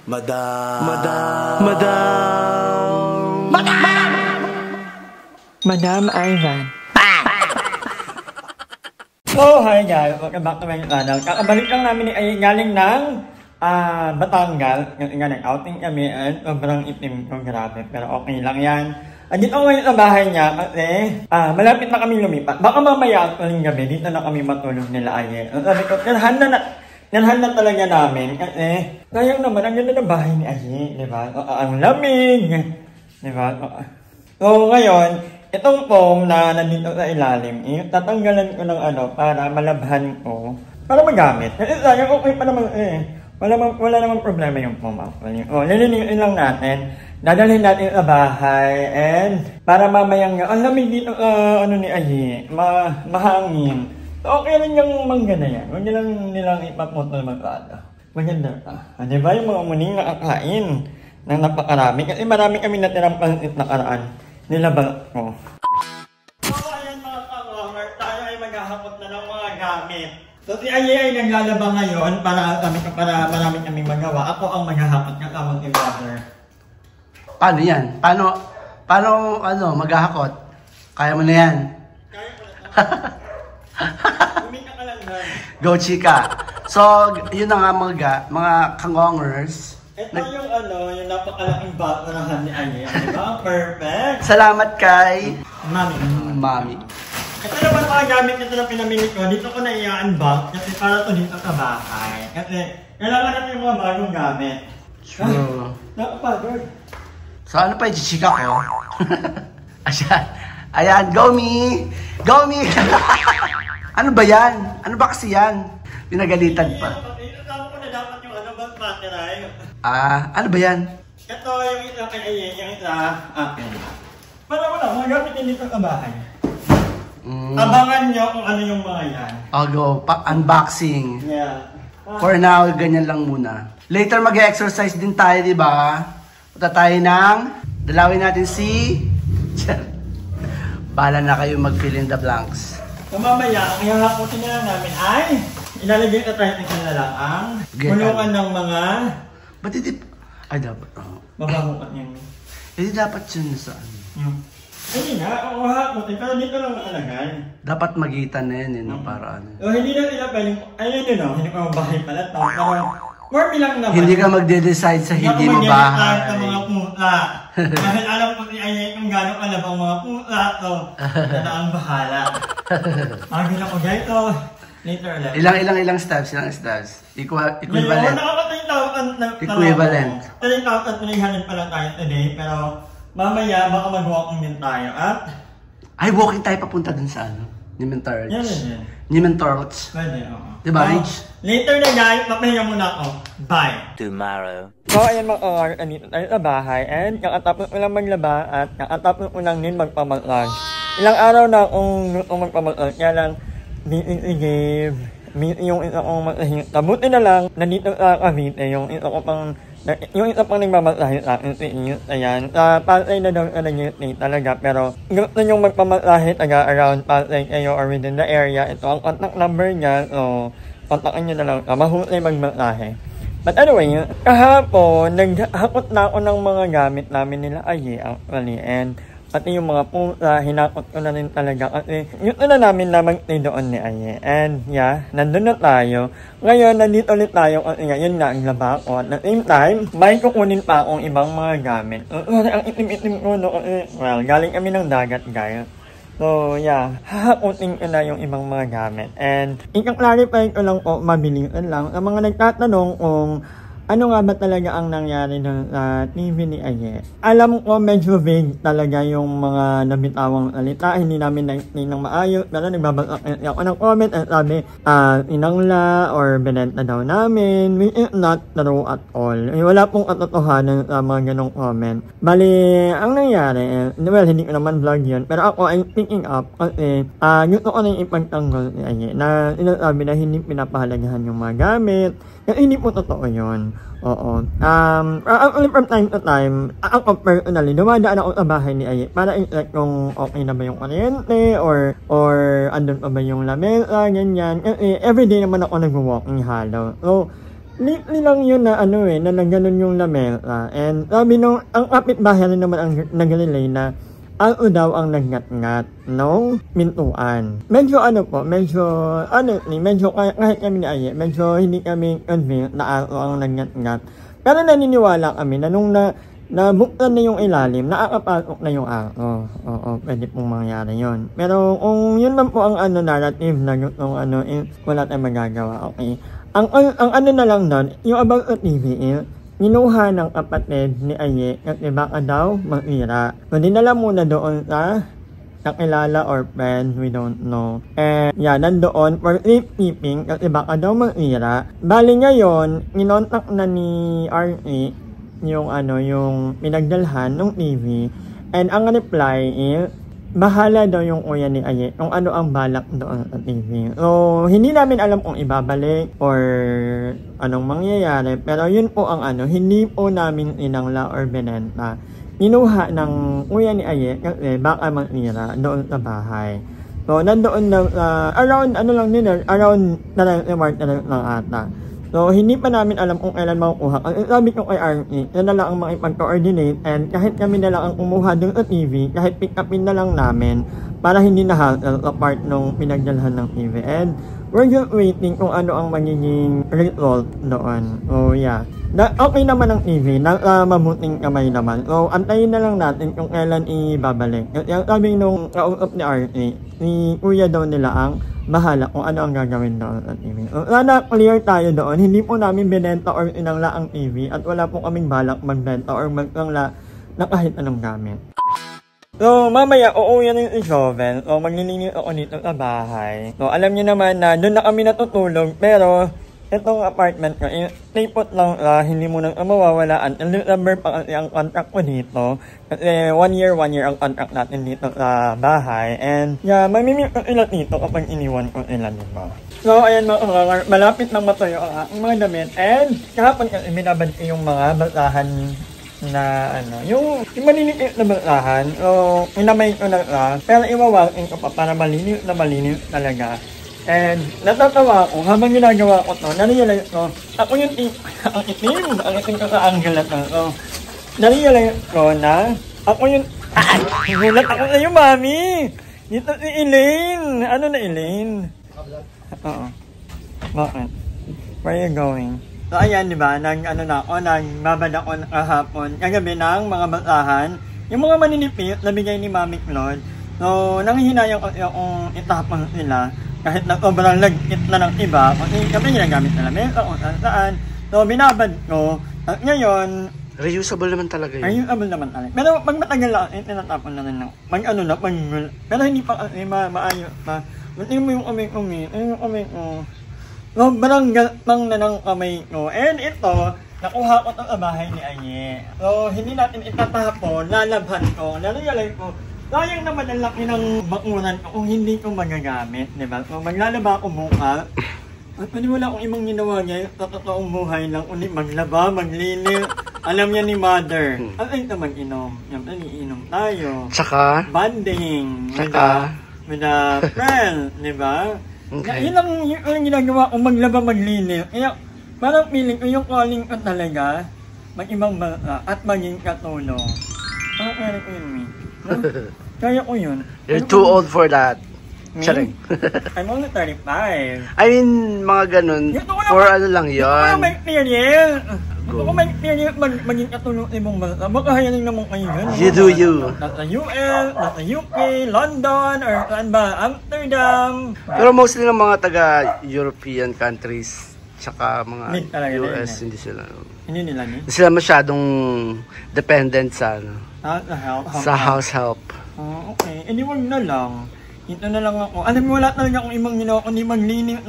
Madam. Madam Ivan. So, hi guys, welcome back to my channel. Kakabalik lang namin ni ay galing ng Batangas. Nga nag-outing kami at sobrang itim ko, grabe. Pero okay lang yan. Andito ako ngayon sa bahay niya kasi malapit na kami lumipat. Baka mamaya uling gabi, dito na kami matulog nila ay. Sabi ko, nalhan na talaga namin kasi sayang naman, ang ganda ng bahay ni Ayi, di ba? Ang lamig, di ba? So ngayon, itong foam na nandito sa ilalim, tatanggalan ko ng para malabhan ko, para magamit. Kasi sayang, okay pa naman wala namang problema yung foam actually. Liliniin lang natin, dadalhin natin sa bahay, and para mamayang ang lamig dito ni Ayi, mahangin. Okay rin yung mangga na yan. Huwag nilang ipapotol magkada. Maganda ka. Diba yung mga muning nakakain ng napakarami? Kasi marami kami natirang pansit na karaan. Nilabal ko. So ayan mga ka-vlogger, tayo ay maghahakot na ng mga gamit. So si Ayi ay naglalaba ngayon para marami kaming magawa. Ako ang maghahakot ng kamang i-vlogger. Paano yan? Paano maghahakot? Kaya mo na yan? Kaya ko na. Umika ka lang doon. Go chika. So, yun na nga mga kangongers. Ito yung napakalaking bakurahan ni Ayi. Diba? Perfect. Salamat kay Mami. Ito naman mga gamit nito na pinamili ko. Dito ko na i-unbox kasi para to dito sa bahay. Kasi kailangan natin yung mga bagong gamit. True. Nakapagod. So, ano pa yung chichika ko? Ayan, go me! Go me! Ano ba yan? Ano ba kasi yan? Pinagalitan pa. Kasama ko na dapat yung battery. Ano ba yan? Ito yung isa kay Ayi, yung isa akin. Para wala, mga gamitin dito sa bahay. Abangan nyo kung ano yung mga yan. I'll go, unboxing. Yeah. For now, ganyan lang muna. Later mag-exercise din tayo, di ba? Punta tayo dalawin natin si... Bahala na kayo mag-fill in the blanks. So mamaya, ang ihahakutin na lang namin ay ilalagay na tayo na lang ang kulungan ng mga... Ba't hindi... Ay, dapat... Mabahukat niyo. Hindi dapat yun sa Hindi nga, ang hahakutin, pero dito lang nakalagay. Dapat magitan na yan, para ano. Hindi na sila pwedeng... Ayun yun hindi ko mabahay pala ito. Pero, warm lang naman. Hindi ka magde-decide sa hindi mo bahay. Hindi ako mag-decide sa mga puta. Dahil alam ko si Ayi kung gano'ng alam ang mga puta to. Sana ang bahala. Magin ako guys, so later ulit. Ilang steps? Equivalent. Equivalent. 3,300 pala tayo today, pero mamaya baka mag-walking din tayo at... Ay, walking tayo papunta dun sa Nimentorch. Yan. Nimentorch. Pwede, oo. Diba, later na guys, papahinga muna ako. Bye! Tomorrow. So, ayan mga kawar, andito tayo sa bahay, and kakatapos ko lang maglaba at kakatapos ko lang din magpamag-lunch. Ilang araw na akong magpamag-lunch, kaya lang, give yung isa kong magsahinga. Kabuti na lang, nandito sa Cavite, yung isa pang nagmamagsahin sa akin, si Iyot, ayan. Pasay na daw ka nag-i-stay talaga, pero gusto nyo magpamagsahin around Pasay kayo or within the area. Ito ang contact number niya, so kontakin nyo na lang, mahusay magmasahe. But anyway, kahapon, naghakot na ako ng mga gamit namin nila Ayi, actually, and pati yung mga pusa, hinakot ko na rin talaga kasi gusto na namin na mag-stay doon ni Ayi. And yeah, nandun na tayo. Ngayon, nandito ulit tayo kasi ngayon na ang laba ko. At the same time, may kukunin pa akong ibang mga gamit. Ang itim-itim ko, no? Well, galing kami ng dagat, guys. So yeah, hahakutin ko na yung ibang mga gamit. And i-clarify ko lang po, mabilisan lang, ang mga nagtatanong kung ano nga ba talaga ang nangyari sa TV ni Ayi. Alam ko medyo vague talaga yung mga nabitawang salita. Hindi namin nang maayos. Pero nagbabasa ako ng comment at sabi, inangla or binenta daw namin. Which is not true at all. Wala pong katotohanan sa mga ganong comment. Bali, ang nangyari, well, hindi ko naman vlog yun. Pero ako ay picking up kasi gusto ko na ipagtanggol ni Ayi na sinasabi na hindi pinapahalagahan yung mga gamit. Hindi po totoo yun. Oo. From time to time, ako personally, dumadaan ako sa bahay ni Ayi para i-check kung okay na ba yung kuryente or andun pa ba yung lamesa, ganyan. Everyday naman ako nag-walking halo. So, lately lang yun na na nagganon yung lamesa. And sabi nung, ang kapitbahay rin naman ang nag-relay na daw ang nagngat-ngat nung mintuan. Medyo kahit kami ni Aye, medyo hindi kami convinced na ang nagngat-ngat. Pero naniniwala kami na nung nabuktan na yung ilalim, nakakapasok na yung ako. Oo, pwede pong mangyari yun. Pero kung yun lang po ang narrative na yung wala tayong magagawa. Okay. Ang na lang doon, yung about the TV, ninuha ng kapatid ni Aye kasi baka daw mag-ira. So, dinala muna doon sa kakilala or friend, we don't know. And nandoon for safekeeping kasi baka daw mag-ira. Bali ngayon, ninontak na ni RA yung pinagdalhan ng TV. And ang reply is, bahala daw yung kuya ni Aye kung ano ang balak doon sa TV. So, hindi namin alam kung ibabalik or anong mangyayari. Pero yun po ang hindi po namin inangla or binenta. Inuha ng kuya ni Aye kasi baka mag-ira doon sa bahay. So, nandoon na, around lang ata. So, hindi pa namin alam kung kailan makukuha. Ang sabi ko kay RE, yun na lang ang makipag-coordinate and kahit kami na lang ang kumuha doon sa TV, kahit pick upin na lang namin para hindi na-hassle sa part nung pinagdalhan ng TV. And we're just waiting kung ano ang magiging result doon. So, yeah. Okay naman ang TV, mabuting kamay naman. So, antayin na lang natin kung kailan ibabalik. Yung sabi nung kausap ni RE, ni kuya daw nila ang bahala kung ano ang gagawin doon sa TV. Sana clear tayo doon. Hindi po namin binenta or inangla ang TV at wala po kaming balak magbenta or magangla na kahit anong gamit. So, mamaya, uuwi na yung shovel. So, maglilinis ako dito sa bahay. So, alam niyo naman na doon na kami natutulog. Pero, itong apartment ko, stay put lang, hindi mo nang mawawalaan. Ang December pa kasi ang contract ko dito. Kasi 1 year ang contract natin dito sa bahay. And, mamimit ko sila dito kapag iniwan ko sila dito. So, ayan mga kangar, malapit nang matuyo ang aking mga damit. And, kahapon kasi binabad ko yung mga basahan na yung maliliit na basahan. So, inamay ko na pero iwawakin ko pa para malinis talaga. And natatawa ako habang ginagawa ko to, na-realize ko, ako yung ang itim ko sa angle na to. So, na-realize ko na ako yung, gulat ako sa'yo, mami! Dito si Elaine! Ano na Elaine? Oo. Bakit? Where are you going? So, ayan, di ba? Nagbabad ako kahapon, kagabi ng mga basahan. Yung mga maninipit, nabigay ni Mami Claude. So, nanghihinayang ko yung itapang sila. Kahit na sobrang lagkit na ng iba, kasi kami ginagamit na namin kung saan. So, binabad ko. At ngayon, reusable naman talaga yun. Reusable naman talaga. Pero pag matagal lang, tinatapon na rin ng pero hindi pa kasi maayos pa. Tingnan mo yung kamay-kamay. Yung kamay ko. Sobrang gatang na ng kamay ko. And ito, nakuha ko ito sa bahay ni Aye. So, hindi natin itatapon, lalabhan ko. Narealize ko, sayang naman ang laki ng bakuran ko kung hindi ko magagamit, di ba? So, maglalaba ako bukas. At wala akong ibang ginawa niya, sa totoong buhay lang, ulit maglaba, maglinis. Alam niya ni Mother. Ay ito mag-inom. Yan, iinom tayo. Tsaka? Banding. Tsaka? With a friend, di ba? Okay. Yun ang ginagawa ko, maglaba, maglinis. Kaya, parang feeling ko yung calling ko talaga, mag-ibang bansa at maging katulong. Parang kaya ko yun, me. No? Kaya ko yun. You're too old for that. Charing. I'm only 35. I mean, mga ganun. For ano lang yun. Gusto ko may experience. Gusto ko may experience maging katulong ibang bansa. Baka hayanin naman kayo yun. You do you. Nasa US, nasa UK, London, or saan ba? Amsterdam. Pero mostly ng mga taga-European countries, tsaka mga US, hindi sila. Hindi nila ni? Hindi sila masyadong dependent sa sa house help. Okay. Eh di wag na lang. Ito na lang ako. Alam mo, wala talaga akong ibang ginawa kundi maglinis,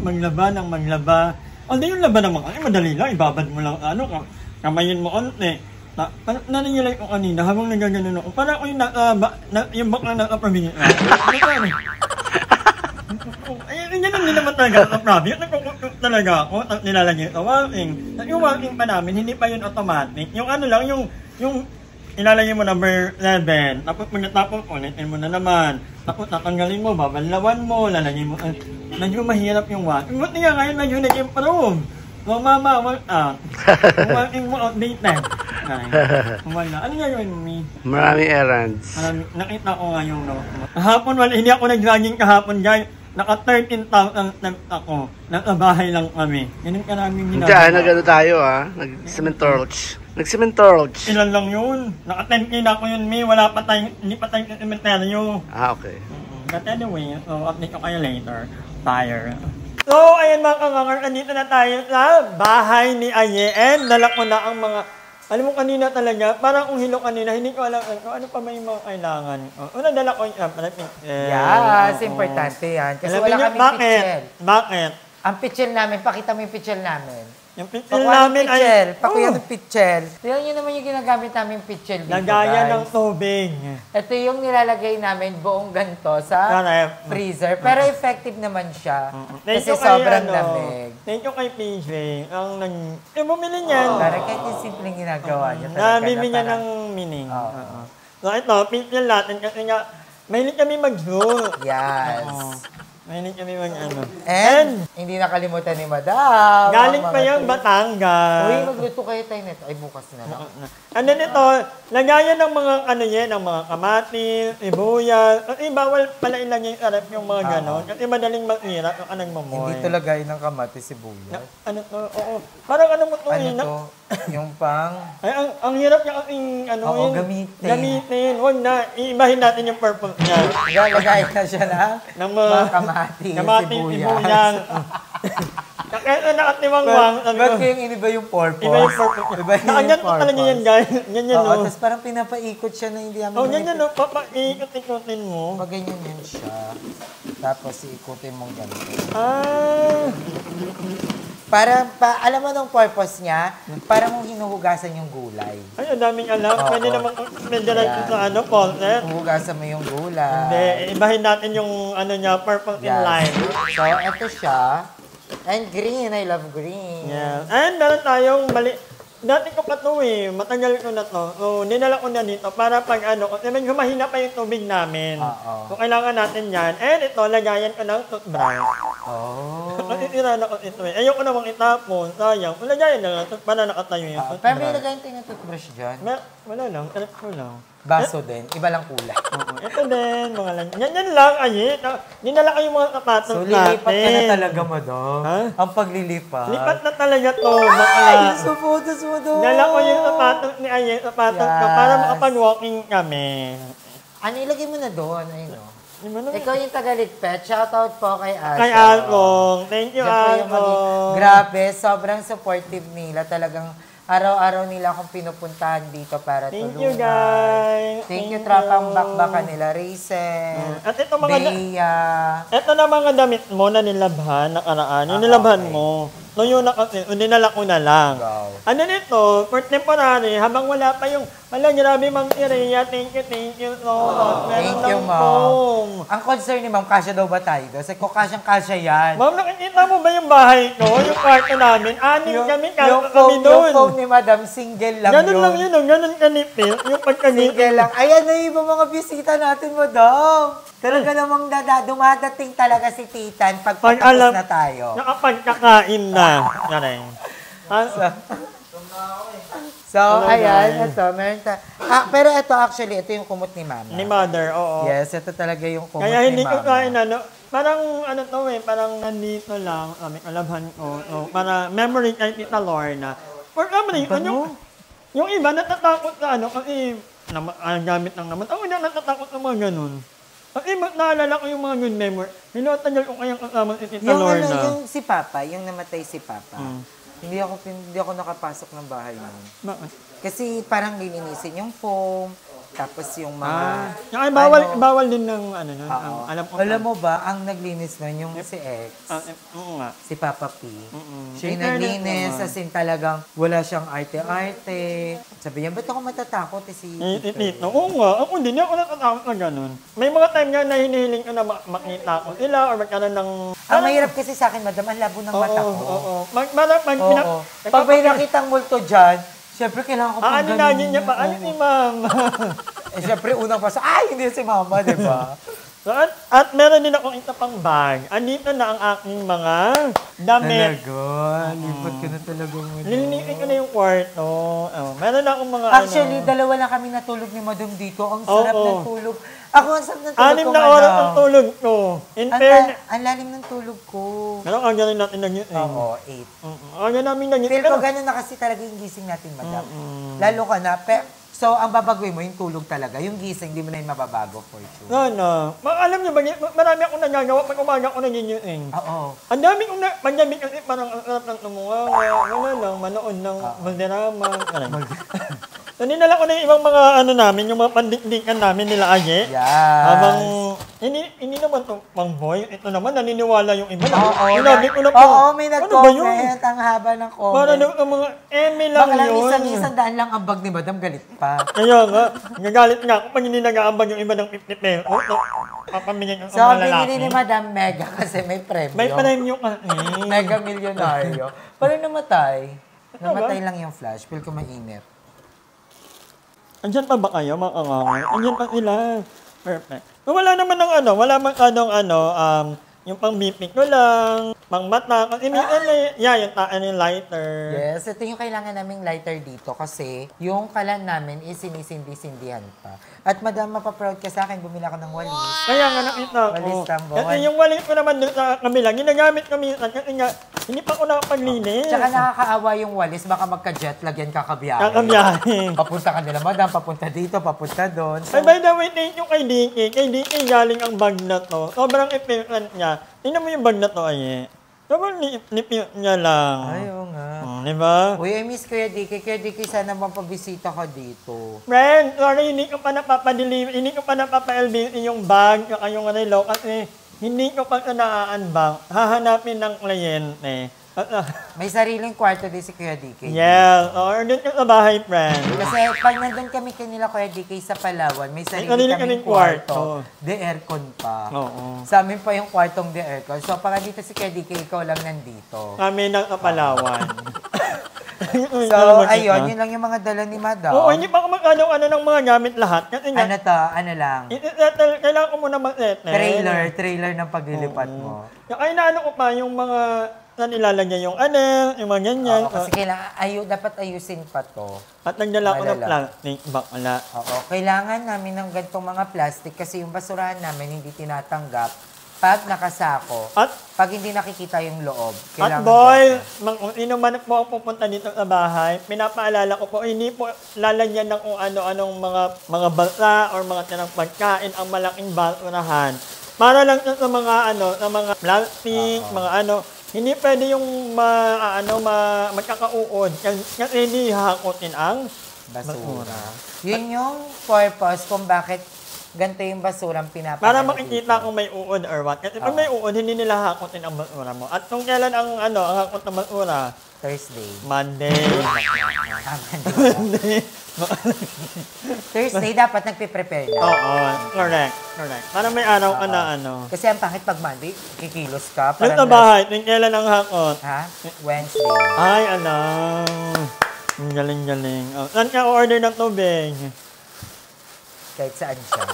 maglaba, maglaba. Although yung laba naman, madali lang. Ibabad mo lang, kamayin mo konti. Nangyayalay ko kanina habang nagaganon ako. Para ako yung bakla na kapamingin. Ganun din naman talaga sa province. Nagkukutok talaga ako. Nilalagay ito walking. Yung walking pa namin, hindi pa yun automatic. Yung lang, yung ilalagay mo number 11. Tapos pagkatapos, ulitin mo na naman. Tapos tatanggalin mo, babanlawan mo, lalagay mo. Medyo mahirap yung walking. Buti nga ngayon, medyo nag-improve. Mama, work out. Working mo outdated. Ay, wala. Ano nga yun, Mi? Maraming errands. Nakita ko nga yung note mo. Kahapon, wala, hindi ako nag-jogging kahapon, guys. Naka 13,000 steps ako. Nakabahay lang kami. Ganun karaming ginagawa. Diyan, nag-ano tayo nag-cement torch. Nag-cement torch. Ilan lang yun? Naka 10K na ako yun, Mi. Wala pa tayong, hindi pa tayong cementerio. Okay. But anyway, so update ko kayo later. Tire. So, ayan mga kangangar, andito na tayo sa bahay ni Ayen. Dala ko na ang mga, alam mo kanina talaga, parang kung hilo kanina, hindi ko alam kung ano pa may mga kailangan. Una, dala ko yung Yes, importante yan. Kasi wala kaming pitchel. Bakit? Ang pitchel namin, pakita mo yung pitchel namin. Yung pitchel namin ay... Pakuha ng pitchel. Tignan nyo naman yung ginagamit namin pitchel dito, Lagayan guys. ng tubig. Ito yung nilalagay namin buong ganito sa freezer. Pero effective naman siya. Kasi sobrang lamig. Thank you kay PJ. Ang bumili niyan. Parang kahit yung simpleng ginagawa niya. Nabili niya ng meaning. So ito, pitchel natin kasi nga, mahilig kami mag-zoo. Yes. Mahilig kami mag-ano. And hindi nakalimutan ni Madam. Galing pa yung Batangas. Uy, magluto kayo tayo nito. Ay, bukas na lang. Ano nito, lagayan ng mga ano yan, ng mga kamatis, sibuyas. Kasi bawal pala ilagay yung arap yung mga gano'n. Kasi madaling mag-irap yung anong mamoy. Hindi ito lagay ng kamatis sibuyas. Ano to? Oo. Parang ano mo to Ano eh. to? Yung pang... Ay, ang hirap yung aking ano Oo, yun. gamitin. Gamitin. Huwag na. Iibahin natin yung purpose niya. Lagay na siya ng mga kamatis, sibuyas. Kaya nakatiwangwang. Ba't ko yung iniba yung purpose? Iba yung purpose. Iba yung Nakaganto talaga yan, guys. Ganyan, Oo, no? tapos parang pinapaikot siya na hindi namin... Oh, ganyan, no? Papaikot-ikutin mo. Pag ganyan yan siya. Tapos ikutin mong ganito. Ah! Alam mo nung purpose niya, para mong hinuhugasan yung gulay. Ay, ang daming alam. Pwede naman medyo sa ano, concept. Huhugasan mo yung gulay. Hindi, ibahin natin yung ano niya, purple in line. So, ito siya. And green. I love green. Yeah. And meron tayong mali. Dati ko pa to eh. Matagal ko na to. So, dinala ko na dito para pag ano, kasi medyo mahina pa yung tubig namin. So, kailangan natin yan. And ito, lagayan ko ng toothbrush. Oh. Natitira na ko ito eh. Ayoko namang itapon. Sayang. Lagayan na nga para nakatayo yung toothbrush. Pero may lagayan tayo ng toothbrush dyan. Wala lang. Trip ko lang. Baso din. Iba lang kulay. Oo. Ito din. Mga lang. Yan lang. Ay, dinala ko yung mga sapatos So, natin. lilipat ka na talaga, Madam. Ha? Ang paglilipat. Lipat na talaga to. Ay, suputos mo doon. Dala ko yung sapatos ni Ayen, sapatos ko para makapag-walking kami. Ano, ilagay mo na doon. Ayun, no? Ano? Ikaw yung tagaligpet. Shoutout po kay Asha. Kay Alcong. Thank you, Alcong. Grabe, sobrang supportive nila. Talagang araw-araw nila akong pinupuntahan dito para tulungan. Thank you, guys. Thank you, tropang bakbakan nila. Raisin, At ito mga Bea. ito na mga damit mo na nilabhan, nakaraan. Yung nilabhan mo. So yun na kasi, dinala ko na lang. Wow. Ano nito, for temporary, habang wala pa yung, grabe Ma'am Irea, thank you so much. Thank you, Ma'am. Ang concern ni Ma'am, kasya daw ba tayo? Kasi kung kasyang-kasya yan. Ma'am, nakikita mo ba yung bahay ko? Yung kwarto namin? Anim kami, kami doon. Yung phone ni Madam, single lang Ganun yun. lang yun, ganun kanipil. Yung pagkanipil. Single lang. Ayan na yung mga bisita natin, Madam. Talaga namang dumadating talaga si Titan pag patapos na tayo. Nakapagkakain na. Galing. So, ayan, ito, meron pero ito actually, ito yung kumot ni Mama. Ni Mother, oo. Yes, ito talaga yung kumot Kaya ni hindi ko Mama. kain parang ano to eh, parang nandito lang, kalabhan ko. So, para memory kay Tita Lorna. For memory, yung iba natatakot sa kasi gamit lang naman. Ako hindi natatakot sa mga ganun. Kasi naalala ko yung mga good memory. Tagal ko kayang kasama si Tita Lorna. Yung si Papa, yung namatay si Papa. Hindi ako nakapasok ng bahay nun. Bakit? Kasi parang lilinisin yung foam, tapos yung mga... bawal din ng Alam mo ba, ang naglinis nun yung si X, oo nga. si Papa P. Siya yung naglinis, as in talagang wala siyang arte-arte. Sabi niya, ba't ako matatakot si Tito? Oo nga, ako hindi ako natatakot na ganun. May mga time nga na hinihiling ko na makita ko sila or magkaroon ng... Ang mahirap kasi sa akin, Madam, ang labo ng mata ko. Oo. Pag may nakitang multo dyan, siyempre, kailangan ko pang lagi niya pa? Ano si Ma'am? Siyempre, unang pasa, ay, hindi si Mama, di ba? So, at meron din akong isa pang bag. Andito na ang aking mga damit. Talaga, lipat ka na talaga mo. Nilinitin ko na yung kwarto. Meron na akong mga Actually, dalawa lang kami natulog ni Madam dito. Ang sarap ng tulog. Ako, ang sarap ng tulog 6 ko, na Madam. oras ang tulog ko. In fairness. Ang lalim ng tulog ko. Pero ang gano'n natin nag-itin. Oo, 8. Ang gano'n namin nag-itin. Feel ko gano'n na kasi talaga yung gising natin, Madam. Lalo ka na. So, ang babagoy mo, yung tulog talaga. Yung gising, hindi mo na yung mababago for sure. Ano? Alam niyo ba, marami akong nagagawa pag umaga ako nag-itin. Oo. Ang dami kong pandamig kasi parang ang sarap ng tumuwa. Wala lang, manood ng Valderrama. So, ninala ko na yung ibang mga namin, yung mga pandikdikan namin nila Aye. Yes. Habang, hindi naman to pang boy. Ito naman, naniniwala yung iba. Oo, Sinabi ko na po. oo, may Ano ba yun? nag-comment. Ang haba ng comment. Para ng mga eme lang Baka lang yun. isang daan lang ang bag ni Madam, galit pa. Kaya nga, nagalit nga ako pag hindi nag-aambag yung iba ng 50 pesos. Papamigyan yung So, mga lalaki. binili ni Madam Mega kasi may premyo. May premyo kasi. Mega milyonaryo. Pero namatay. Namatay lang yung flash. Feel ko mainit. Andyan pa ba kayo, mga kangangay? Andyan pa sila. Perfect. So, wala naman wala man yung pang bipik ko lang, pang mata. Kasi minsan yung lighter. Yes, ito yung kailangan naming lighter dito kasi yung kalan namin is sinisindi-sindihan pa. At Madam, mapaproud ka sa akin, bumili ako ng walis. Kaya nga nakita ko. Walis tambo. Kasi yung walis ko naman dun sa kabila, ginagamit ko minsan kasi nga, hindi pa ako nakapaglinis. Tsaka nakakaawa yung walis, baka magka-jet lag yan kakabiyahe. Kakabiyahe. Papunta ka nila, Madam, papunta dito, papunta doon. So, Ay, by the way, thank you kay DK. Kay DK galing ang bag na to. Sobrang efficient niya. Tingnan mo yung bag na to, Aye. Sobrang nipip niya lang. ayaw nga. Diba? Uy, I miss Kuya DK. Kuya DK, sana mapabisita ka dito. Friend, sorry, hindi ko pa napapadeliver, hindi ko pa napapa-LBC yung bag, yung relo, kasi hindi ko pa na-unbox. Hahanapin ng kliyente. May sariling kwarto din si Kuya DK. Yeah, or doon ka sa bahay, friend. Kasi pag nandun kami kanila Kuya DK sa Palawan, may sarili sarili kaming kaming kwarto. De aircon pa. Oo. Sa amin pa yung kwartong de aircon. So, pag dito si Kuya DK, ikaw lang nandito. Kami ng Kapalawan. So, ayun, yun lang yung mga dala ni Madam. Oo, hindi pa ako mag-ano ng mga gamit lahat. Kasi nga, Ano to? Ano lang? i-settle, kailangan ko muna mag-settle. Trailer ng paglilipat mo. Kaya inaano ko pa yung mga saan ilalagay yung yung mga ganyan. Oo, kasi kailangan, dapat ayusin pa to. At nagdala ko ng Malala. plastic, bakla. Oo, kailangan namin ng gantong mga plastic kasi yung basurahan namin hindi tinatanggap pag nakasako. At Pag hindi nakikita yung loob, At kailangan boy, dyan. sino man po ang pupunta dito sa bahay, pinapaalala ko po, hindi po lalagyan ng kung ano-anong mga balsa or mga tinang pagkain ang malaking basurahan. Para lang sa mga sa mga plastic, mga hindi pwede yung magkakauod kasi hindi hahakotin ang Basura. Yun yung purpose kung bakit ganito yung basurang pinapakita. Para makikita kung may uod or what. Kasi kung may uod, hindi nila hahakotin ang basura mo. At kung kailan ang hakot ng basura, Thursday. Monday. Thursday, dapat nagpe-prepare na. Oo, correct. Para may araw ka na Kasi ang pangit pag Monday, kikilos ka. Yung sa bahay, kung kailan ang hakot. Ha? Wednesday. Ay, ang galing-galing. Saan ka order ng tubig? Kahit saan siya.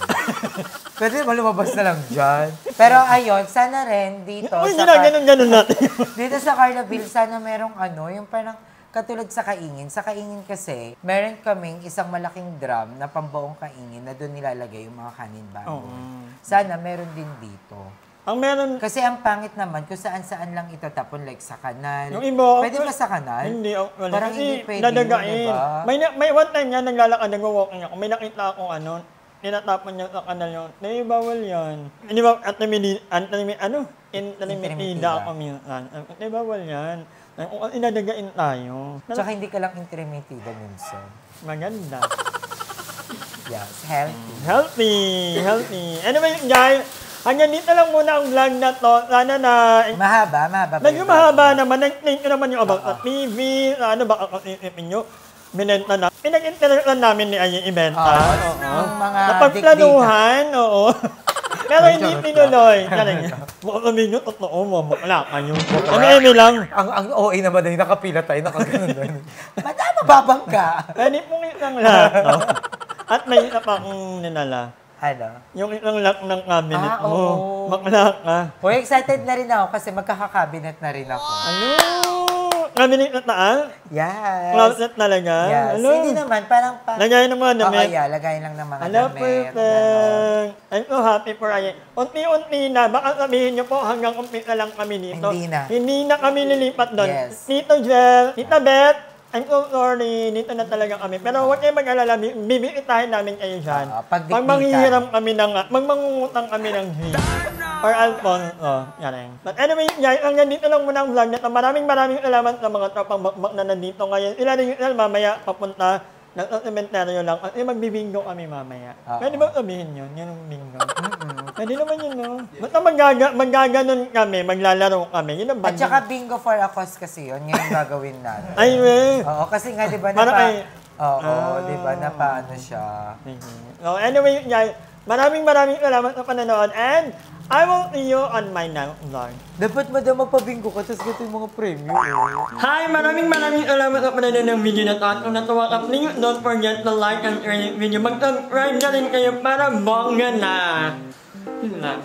Pwede naman lumabas na lang dyan. Pero ayun, sana rin dito Uy, sa ganun natin. dito sa Carlaville, sana merong yung parang katulad sa Kaingin. Sa Kaingin kasi, meron kaming isang malaking drum na pambuong kaingin na doon nilalagay yung mga kanin bago. Sana meron din dito. Ang meron, Kasi ang pangit naman kung saan-saan lang ito tapon like sa kanal. yung iba, Pwede ba sa kanal? Hindi, wala. Parang Kasi hindi pwede dadagain. yun, diba? May one time nga, naglalakad, nag-walking ako. May nakita akong tinatapon niya sa kanal yun. Hindi, bawal yan. Hindi ba, intermitida ako minsan. Hindi, bawal yan. Kung inadagain tayo. Tsaka hindi ka lang intermitida minsan. Maganda. Yes, healthy. Healthy. Anyway, guys, hanggang dito lang muna ang vlog na to. Sana na... Mahaba. Medyo mahaba naman. Nag-claim ko naman yung about sa TV. Baka kung isipin nyo. Binenta na. Pinag-internet lang namin ni Aye ibenta. Yung mga Napagplanuhan, oo. Pero hindi tinuloy. Baka sabihin nyo, totoo mo, bakla kayo. Ano lang? Ang OA naman ay nakapila tayo, nakaganon doon. Madama babang ka. Pwede pong isang lahat, no? At may isa pa akong ninala. Ano? Yung isang lock ng cabinet mo. oo. Bakla ka. Uy, excited na rin ako kasi magkaka-cabinet na rin ako. Ano? Cabinet na taal? Yes. Closet talaga? Yes. Ano? Hindi naman, parang Lagayin ng mga damit. yeah, lagayin lang ng mga Hello, damit. perfect. I'm so happy for Ayan. Unti-unti na. Baka sabihin niyo po hanggang umpisa lang kami dito. Hindi na. Hindi na kami lilipat doon. Yes. Tito Jel, Tita Beth, I'm so sorry. Dito na talaga kami. Pero huwag kayo mag-alala. Bibigitahin namin kayo dyan. Pagdikdikan. Pag manghihiram kami ng... Magmangungutang kami ng hit. Or Alfonso. Yan. But anyway, guys, hanggang dito lang muna ang vlog nito. Maraming salamat sa mga tropang bakbak na nandito ngayon. Ilan yung mamaya papunta ng cementerio lang. At magbibingo kami mamaya. Pwede ba sabihin yun? Yan ang bingo. Pwede naman yun, no? Basta magaganon kami, maglalaro kami. Yun ang At banding. saka bingo for a cause kasi yun. Ngayon gagawin natin. Ay, we. Oo, kasi nga, di ba, di ba, napaano siya. So, anyway, guys, maraming salamat sa panonood and I will see you on my next vlog. Dapat madam magpabingo ka, tapos gato yung mga premyo. Hi! Maraming salamat sa panonood ng video na to. At kung natuwa ka, please don't forget to like and share this video. Mag-subscribe na rin kayo para bongga na. Yun lang.